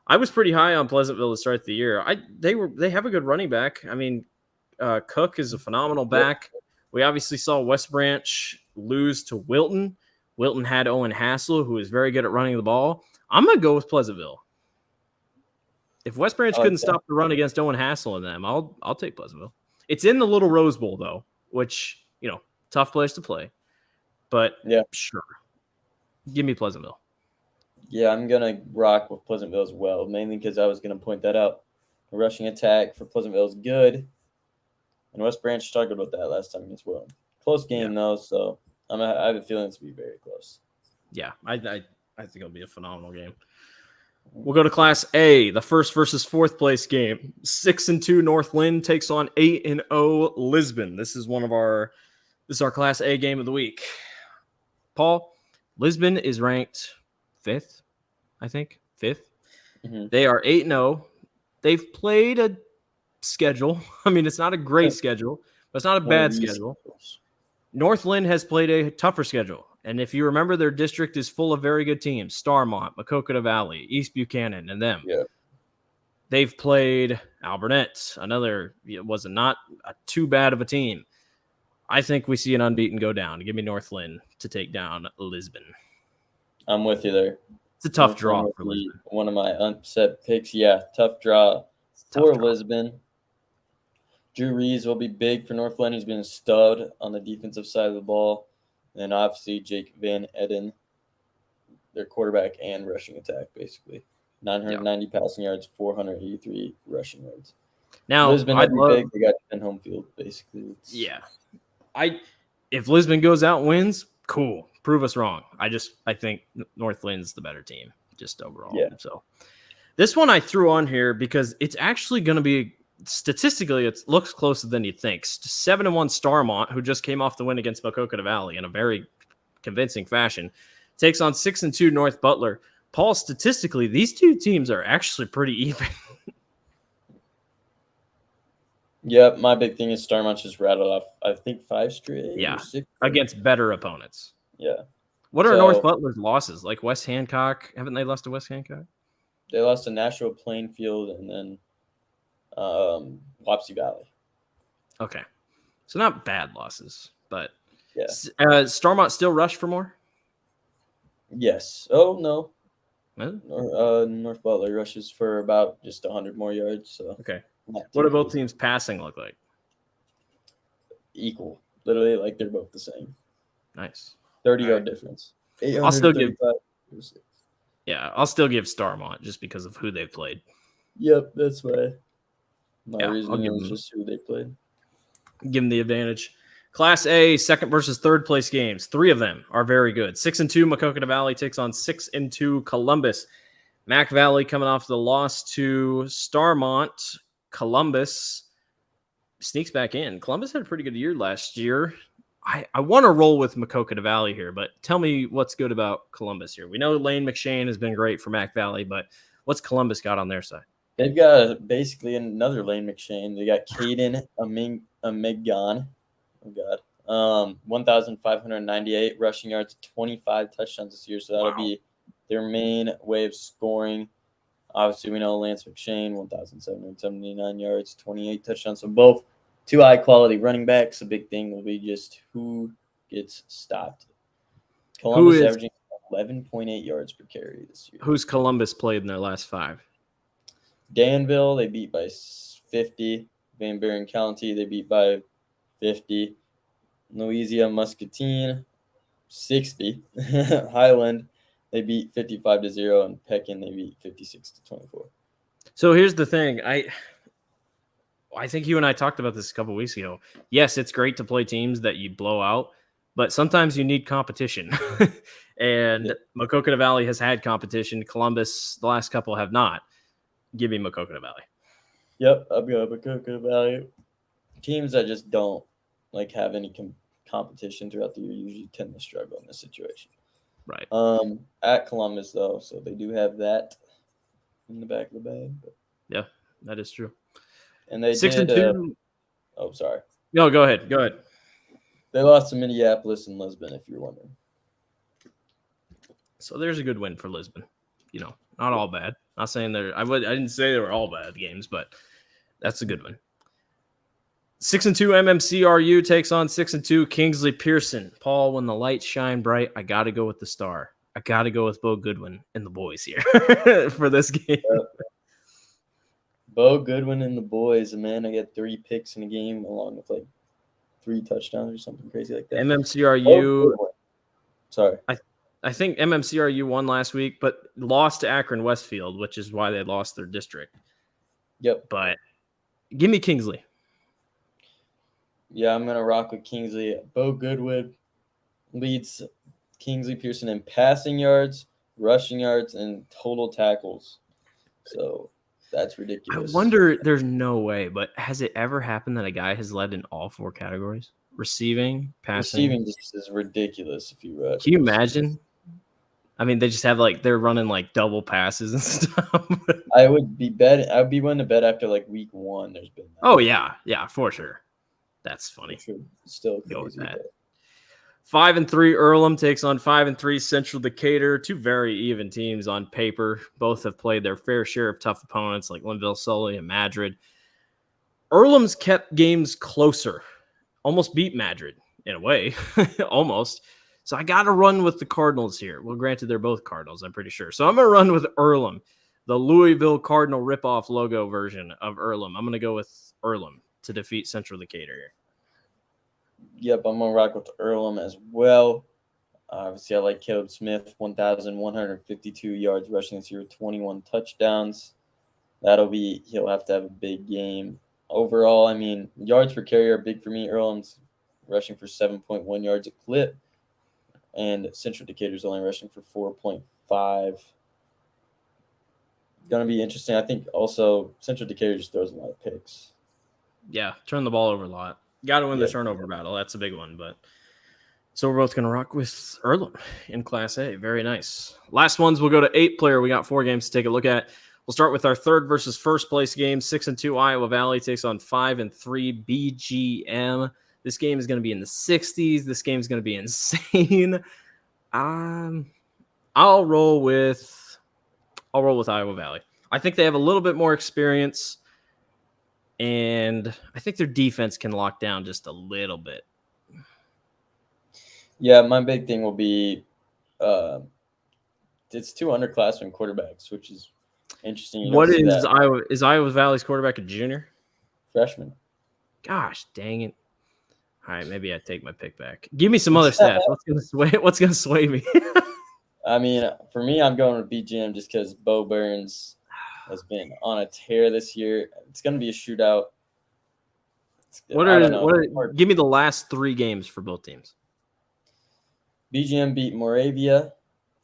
I was pretty high on Pleasantville to start the year. They have a good running back. I mean, Cook is a phenomenal back. We obviously saw West Branch lose to Wilton. Wilton had Owen Hassel, who is very good at running the ball. I'm gonna go with Pleasantville. If West Branch couldn't stop the run against Owen Hassel and them, I'll take Pleasantville. It's in the Little Rose Bowl though, which tough place to play. But yeah, sure. Give me Pleasantville. Yeah, I'm gonna rock with Pleasantville as well, mainly because I was gonna point that out. The rushing attack for Pleasantville is good, and West Branch struggled with that last time against Wilton. Close game though, so I have a feeling it's to be very close. Yeah, I think it'll be a phenomenal game. We'll go to Class A, the first versus fourth place game. 6-2 North Lynn takes on 8-0 Lisbon. This is our Class A game of the week. Paul, Lisbon is ranked 5th, I think. 5th. Mm-hmm. They are 8-0. They've played a schedule. I mean, it's not a great schedule, but it's not a bad schedule. North Lynn has played a tougher schedule. And if you remember, their district is full of very good teams. Starmont, Maquoketa Valley, East Buchanan, and them. Yeah. They've played Alburnett, another, it was not too bad of a team. I think we see an unbeaten go down. Give me North Lynn to take down Lisbon. I'm with you there. It's a tough draw for Lisbon. One of my upset picks. Yeah, tough draw for Lisbon. Drew Rees will be big for North Lynn. He's been a stud on the defensive side of the ball. And obviously Jake Van Eden, their quarterback and rushing attack, basically. 990 passing yards, 483 rushing yards. Now, Lisbon had big. They got 10 home field, basically. If Lisbon goes out and wins, cool. Prove us wrong. I think North Lynn's the better team, just overall. Yeah. So this one I threw on here because it's actually going to be, statistically, it looks closer than you'd think. 7-1 Starmont, who just came off the win against Maquoketa Valley in a very convincing fashion, takes on 6-2 North Butler. Paul, statistically, these two teams are actually pretty even. Yep, my big thing is Starmont just rattled off, I think, 5 straight. Yeah, 6 against better opponents. Yeah. What are North Butler's losses? Like West Hancock? Haven't they lost to West Hancock? They lost to Nashua Plainfield and then Wapsie Valley. Okay. So not bad losses, but yeah. Starmont still rush for more? Yes. Oh, no. Huh? North Butler rushes for about just 100 more yards. So okay. What do both teams' passing look like? Equal. Literally, like they're both the same. Nice. 30-yard difference. I'll still give Starmont just because of who they've played. Yep, that's why. My reasoning is just who they played. Give them the advantage. Class A, second versus third place games. 3 of them are very good. 6-2 Maquoketa Valley takes on 6-2 Columbus. Mac Valley coming off the loss to Starmont. Columbus sneaks back in. Columbus had a pretty good year last year. I want to roll with Maquoketa Valley here, but tell me what's good about Columbus here. We know Lane McShane has been great for Mac Valley, but what's Columbus got on their side? They've got basically another Lane McShane. They got Caden Amigan. Oh, God. 1,598 rushing yards, 25 touchdowns this year. So that'll be their main way of scoring. Obviously, we know Lance McShane, 1,779 yards, 28 touchdowns. So both 2 high-quality running backs. The big thing will be just who gets stopped. Columbus averaging 11.8 yards per carry this year. Who's Columbus played in their last 5? Danville, they beat by 50. Van Buren County, they beat by 50. Louisa Muscatine, 60. Highland, they beat 55-0, and Pekin, they beat 56-24. So here's the thing. I think you and I talked about this a couple weeks ago. Yes, it's great to play teams that you blow out, but sometimes you need competition. And Maquoketa Valley has had competition. Columbus, the last couple have not. Give me Maquoketa Valley. Yep, I've got Maquoketa Valley. Teams that just don't have any competition throughout the year usually tend to struggle in this situation. Right. At Columbus, though, so they do have that in the back of the bag. But. Yeah, that is true. And they 6-2. Sorry. No, go ahead. They lost to Minneapolis and Lisbon, if you're wondering. So there's a good win for Lisbon. Not all bad. Not saying I didn't say they were all bad games, but that's a good one. 6-2 MMCRU takes on 6-2 Kingsley Pearson. Paul, when the lights shine bright, I got to go with the star. I got to go with Bo Goodwin and the boys here for this game. Bo Goodwin and the boys, man. I got 3 picks in a game along with 3 touchdowns or something crazy like that. MMCRU. Sorry. I think MMCRU won last week, but lost to Akron Westfield, which is why they lost their district. Yep. But give me Kingsley. Yeah, I'm going to rock with Kingsley. Bo Goodwin leads Kingsley Pearson in passing yards, rushing yards, and total tackles. So that's I ridiculous. wonder, there's no way, but has it ever happened that a guy has led in all 4 categories? Receiving, passing. Receiving just is ridiculous if you rush. Can you imagine? I mean, they just have they're running double passes and stuff. I would be willing to bet after week 1 there's been that. Oh, yeah. Yeah, for sure. That's funny. Still Go with crazy. that. 5-3 Earlham takes on 5-3 Central Decatur. 2 very even teams on paper. Both have played their fair share of tough opponents like Linville, Sully, and Madrid. Earlham's kept games closer. Almost beat Madrid in a way. Almost. So I got to run with the Cardinals here. Well, granted, they're both Cardinals, I'm pretty sure. So I'm going to run with Earlham, the Louisville Cardinal ripoff logo version of Earlham. I'm going to go with Earlham to defeat Central Decatur here. Yep, I'm going to rock with Earlham as well. Obviously, I like Caleb Smith, 1,152 yards rushing this year, 21 touchdowns. He'll have to have a big game. Overall, I mean, yards per carry are big for me. Earlham's rushing for 7.1 yards a clip, and Central Decatur's only rushing for 4.5. Going to be interesting. I think also Central Decatur just throws a lot of picks. Yeah, turn the ball over a lot. Got to win the turnover battle. That's a big one. But so we're both going to rock with Earlham in Class A. Very nice. Last ones, we'll go to 8-player. We got 4 games to take a look at. We'll start with our third versus first place game. 6-2 Iowa Valley takes on 5-3 BGM. This game is going to be in the 60s. This game is going to be insane. I'll roll with Iowa Valley. I think they have a little bit more experience, and I think their defense can lock down just a little bit. Yeah, my big thing will be it's 2 underclassmen quarterbacks, which is interesting. What is Iowa? Is Iowa Valley's quarterback a junior? Freshman. Gosh, dang it. All right, maybe I take my pick back. Give me some other stats. What's gonna sway me? I mean, for me, I'm going with BGM just because Bo Burns has been on a tear this year. It's going to be a shootout. Give me the last 3 games for both teams. BGM beat Moravia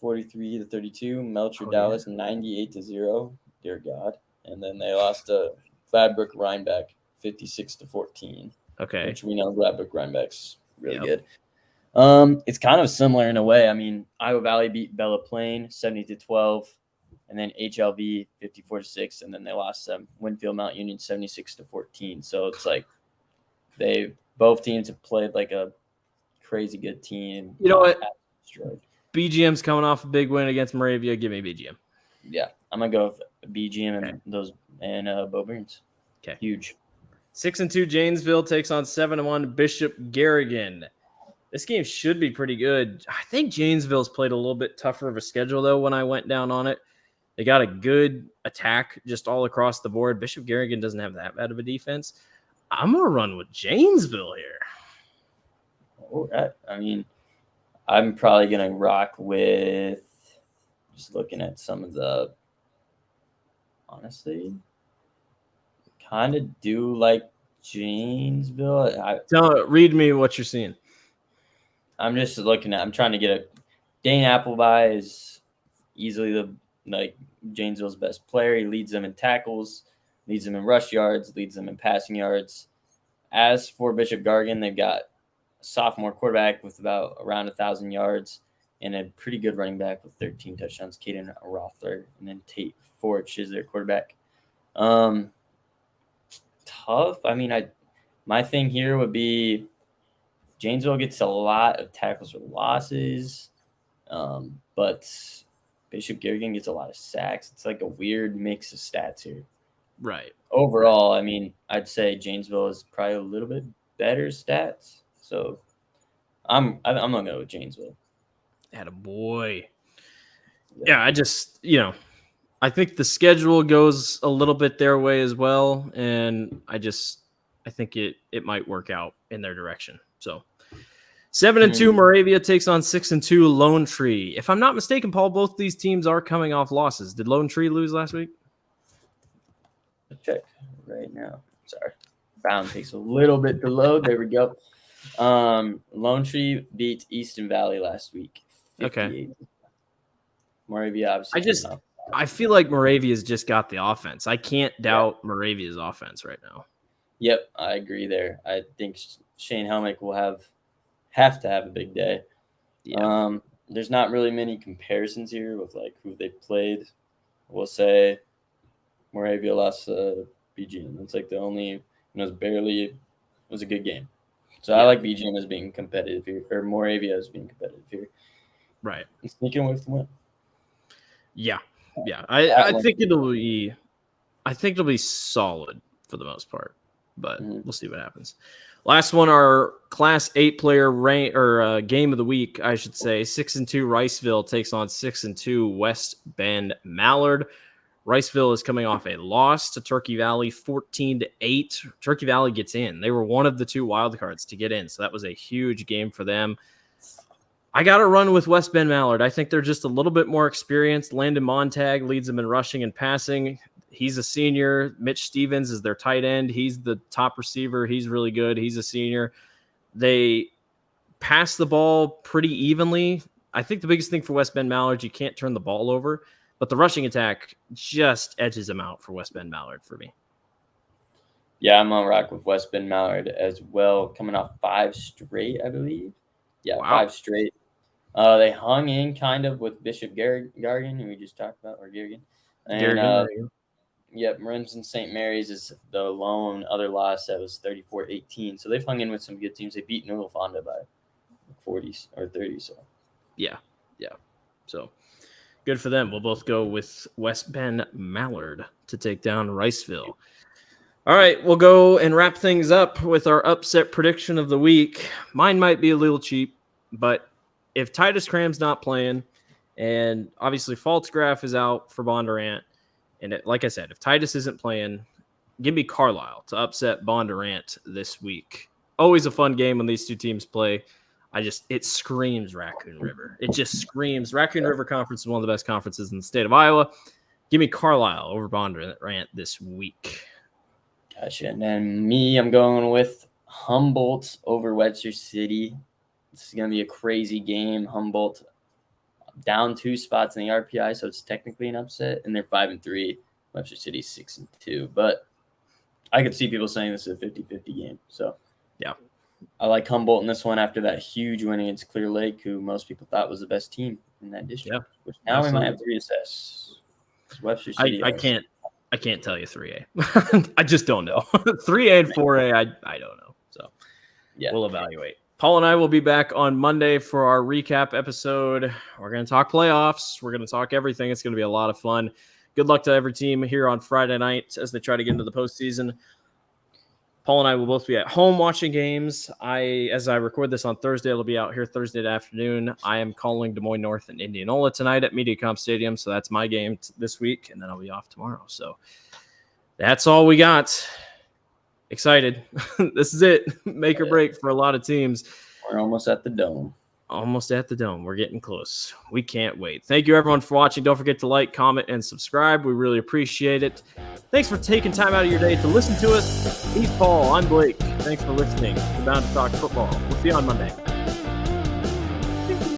43-32, Melcher Dallas 98-0. Dear God. And then they lost to Gladbrook Rhinebeck 56-14. Okay. Which we know Gladbrook Rhinebeck's really good. It's kind of similar in a way. I mean, Iowa Valley beat Bella Plain 70-12, and then HLV 54-6, and then they lost to Winfield Mount Union 76-14. So it's like both teams have played like a crazy good team. You know what? BGM's coming off a big win against Moravia. Give me BGM. Yeah, I'm gonna go with BGM and Bo Burns. Okay, huge. 6-2 Janesville takes on 7-1 Bishop Garrigan. This game should be pretty good. I think Janesville's played a little bit tougher of a schedule, though, when I went down on it. They got a good attack just all across the board. Bishop Garrigan doesn't have that bad of a defense. I'm going to run with Janesville here. All right. I mean, I'm probably going to rock with just looking at some of the – honestly, kind of do like Janesville. Read me what you're seeing. I'm just looking at. I'm trying to get a. Dane Appleby is easily Janesville's best player. He leads them in tackles, leads them in rush yards, leads them in passing yards. As for Bishop Gargan, they've got a sophomore quarterback with around 1,000 yards and a pretty good running back with 13 touchdowns, Caden Rothler, and then Tate Forch is their quarterback. Tough. I mean, my thing here would be. Janesville gets a lot of tackles for losses, but Bishop Garrigan gets a lot of sacks. It's like a weird mix of stats here. Right. Overall, I mean, I'd say Janesville is probably a little bit better stats. So I'm gonna go with Janesville. Attaboy. Yeah, I think the schedule goes a little bit their way as well, and I think it might work out in their direction. So 7-2 Moravia takes on 6-2 Lone Tree. If I'm not mistaken, Paul, both these teams are coming off losses. Did Lone Tree lose last week? Check right now. Sorry. Bound takes a little bit to load. There we go. Lone Tree beat Easton Valley last week Okay. Moravia obviously. I feel like Moravia's just got the offense. I can't doubt Moravia's offense right now. Yep, I agree there. I think Shane Helmick will have to have a big day. Yeah. There's not really many comparisons here with like who they played. We'll say Moravia lost BGN. That's like the only, it was a good game. So I like BGN as being competitive here, or Moravia as being competitive here. Right. And sneaking away from win. Yeah. Yeah. I think it'll be solid for the most part, but we'll see what happens. Last one, our Class 8 player game of the week, I should say. 6-2 Riceville takes on 6-2 West Bend Mallard. Riceville is coming off a loss to Turkey Valley, 14-8. Turkey Valley gets in. They were one of the 2 wildcards to get in, so that was a huge game for them. I got to run with West Bend Mallard. I think they're just a little bit more experienced. Landon Montag leads them in rushing and passing. He's a senior. Mitch Stevens is their tight end. He's the top receiver. He's really good. He's a senior. They pass the ball pretty evenly. I think the biggest thing for West Bend Mallard, you can't turn the ball over, but the rushing attack just edges them out for West Bend Mallard for me. Yeah, I'm on rock with West Bend Mallard as well, coming off 5 straight, I believe. Yeah, wow. 5 straight. They hung in kind of with Bishop Gargan, who we just talked about, or Gargan. And Remsen St. Mary's is the lone other loss that was 34-18. So they've hung in with some good teams. They beat Newell Fonda by 40 or 30. So yeah. So good for them. We'll both go with West Bend Mallard to take down Riceville. All right, we'll go and wrap things up with our upset prediction of the week. Mine might be a little cheap, but if Titus Cram's not playing, and obviously Pfaltzgraff is out for Bondurant, and like I said, if Titus isn't playing, give me Carlisle to upset Bondurant this week. Always a fun game when these 2 teams play. It screams Raccoon River. It just screams. Raccoon River Conference is one of the best conferences in the state of Iowa. Give me Carlisle over Bondurant this week. Gotcha. And then I'm going with Humboldt over Webster City. This is going to be a crazy game. Humboldt down 2 spots in the RPI, so it's technically an upset, and they're 5-3. Webster City 6-2. But I could see people saying this is a 50-50 game. So yeah, I like Humboldt in this one after that huge win against Clear Lake, who most people thought was the best team in that district. Yeah, which now we might have to reassess. Webster City. I can't tell you 3A. I just don't know. 3A and 4A, I don't know. So yeah, we'll evaluate. Paul and I will be back on Monday for our recap episode. We're going to talk playoffs. We're going to talk everything. It's going to be a lot of fun. Good luck to every team here on Friday night as they try to get into the postseason. Paul and I will both be at home watching games. As I record this on Thursday, it'll be out here Thursday afternoon. I am calling Des Moines North and Indianola tonight at MediaComp Stadium, so that's my game this week, and then I'll be off tomorrow. So that's all we got. Excited. This is it. Make or break for a lot of teams. We're almost at the Dome. We're getting close. We can't wait. Thank you, everyone, for watching. Don't forget to like, comment, and subscribe. We really appreciate it. Thanks for taking time out of your day to listen to us. He's Paul. I'm Blake. Thanks for listening. We're bound to talk football. We'll see you on Monday.